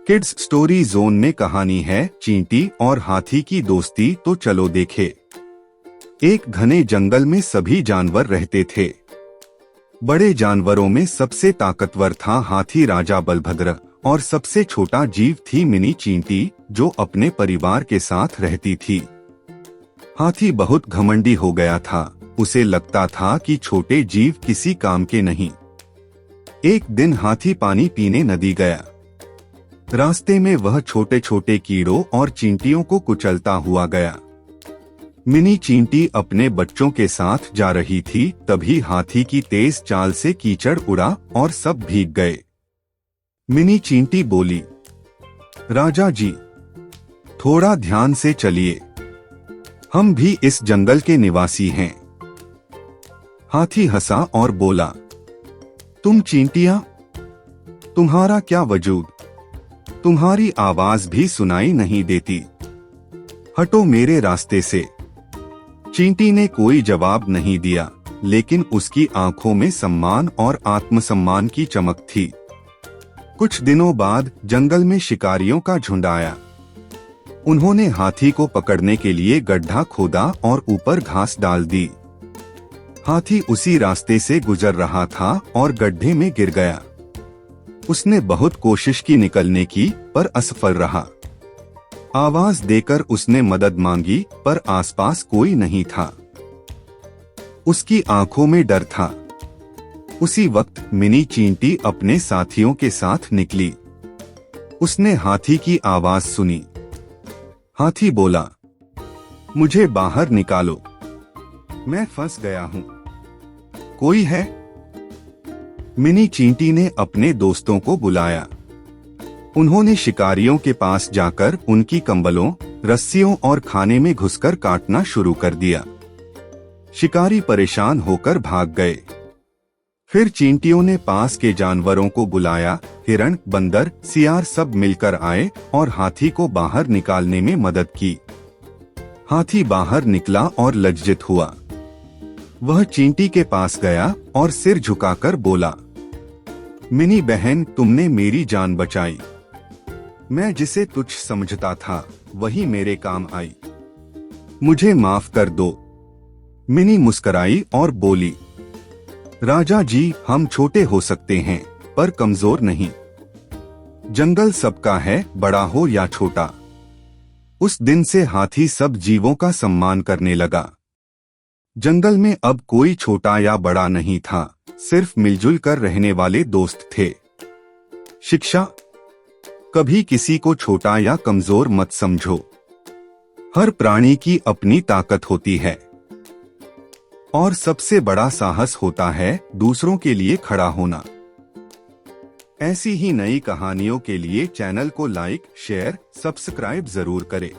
Kids story zone में कहानी है चींटी और हाथी की दोस्ती। तो चलो देखे। एक घने जंगल में सभी जानवर रहते थे। बड़े जानवरों में सबसे ताकतवर था हाथी राजा बलभद्र और सबसे छोटा जीव थी मिनी चींटी जो अपने परिवार के साथ रहती थी। हाथी बहुत घमंडी हो गया था। उसे लगता था कि छोटे जीव किसी काम के नहीं। एक दिन हाथी पानी पीने नदी गया। रास्ते में वह छोटे छोटे कीड़ों और चींटियों को कुचलता हुआ गया। मिनी चींटी अपने बच्चों के साथ जा रही थी, तभी हाथी की तेज चाल से कीचड़ उड़ा और सब भीग गए। मिनी चींटी बोली, राजा जी, थोड़ा ध्यान से चलिए, हम भी इस जंगल के निवासी हैं। हाथी हंसा और बोला, तुम चींटियां, तुम्हारा क्या वजूद, तुम्हारी आवाज भी सुनाई नहीं देती, हटो मेरे रास्ते से। चींटी ने कोई जवाब नहीं दिया, लेकिन उसकी आंखों में सम्मान और आत्मसम्मान की चमक थी। कुछ दिनों बाद जंगल में शिकारियों का झुंड आया। उन्होंने हाथी को पकड़ने के लिए गड्ढा खोदा और ऊपर घास डाल दी। हाथी उसी रास्ते से गुजर रहा था और गड्ढे में गिर गया। उसने बहुत कोशिश की निकलने की, पर असफल रहा। आवाज देकर उसने मदद मांगी, पर आसपास कोई नहीं था। उसकी आंखों में डर था। उसी वक्त मिनी चींटी अपने साथियों के साथ निकली। उसने हाथी की आवाज सुनी। हाथी बोला, मुझे बाहर निकालो, मैं फंस गया हूं, कोई है? मिनी चींटी ने अपने दोस्तों को बुलाया। उन्होंने शिकारियों के पास जाकर उनकी कंबलों, रस्सियों और खाने में घुसकर काटना शुरू कर दिया। शिकारी परेशान होकर भाग गए। फिर चींटियों ने पास के जानवरों को बुलाया। हिरण, बंदर, सियार सब मिलकर आए और हाथी को बाहर निकालने में मदद की। हाथी बाहर निकला और लज्जित हुआ। वह चींटी के पास गया और सिर झुकाकर बोला, मिनी बहन, तुमने मेरी जान बचाई। मैं जिसे तुच्छ समझता था वही मेरे काम आई, मुझे माफ कर दो। मिनी मुस्कुराई और बोली, राजा जी, हम छोटे हो सकते हैं पर कमजोर नहीं। जंगल सबका है, बड़ा हो या छोटा। उस दिन से हाथी सब जीवों का सम्मान करने लगा। जंगल में अब कोई छोटा या बड़ा नहीं था, सिर्फ मिलजुल कर रहने वाले दोस्त थे। शिक्षा, कभी किसी को छोटा या कमजोर मत समझो। हर प्राणी की अपनी ताकत होती है और सबसे बड़ा साहस होता है दूसरों के लिए खड़ा होना। ऐसी ही नई कहानियों के लिए चैनल को लाइक, शेयर, सब्सक्राइब जरूर करें।